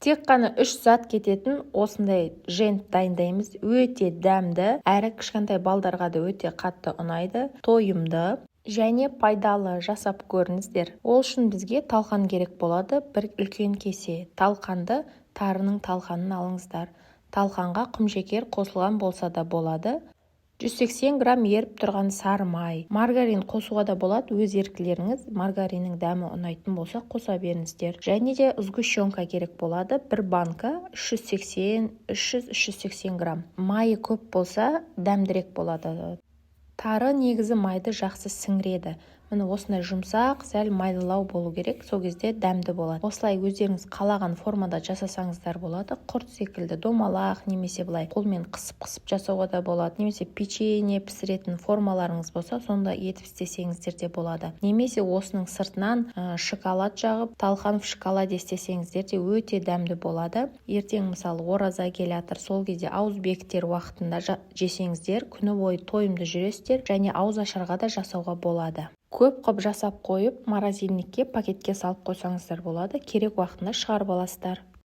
тек қана 3 зат кететін осындай жент дайындаймыз. Өте дәмді, әрі кішкентай балдарға да өте қатты ұнайды, тойымды және пайдалы. Жасап көріңіздер. Ол үшін бізге талқан керек болады. Бір үлкен кесе талқанды, тарының талқанын алыңыздар. Талқанға құмшекер қосылған болса да болады. 180 грамм еріп тұрған сары май. Маргарин қосуға да болады, өз еркілеріңіз. Маргариннің дәмі ұнайтын болса қоса беріңіздер. Және де сгущенка керек болады. Бір банка 380 грамм. Майы көп болса дәмдірек болады. Тары негізі майды жақсы сіңіреді. Міне осындай жұмсақ, сәл майлылау болу керек, сол кезде дәмді болады. Осылай өздеріңіз қалаған формада жасасаңыздар болады. Құрт секілді домалақ, немесе былай қолмен қысып жасауға да болады. Немесе печенье пісіретін формаларыңыз болса, сонда етіп істесеңіздер де болады. Немесе осының сыртынан шоколад жағып, талқан в шоколаде істесеңіздер де өте дәмді болады. Ертең мысалы ораза келатыр, сол кезде ауыз бекітер уақытында жесеңіздер, күні бойы тойымды жүресіздер, және ауыз ашарға да жасауға болады. Көп қып жасап қойып, морозильникке, пакетке салып қойсаңыздар болады. Керек уақытында шығарып аласыздар.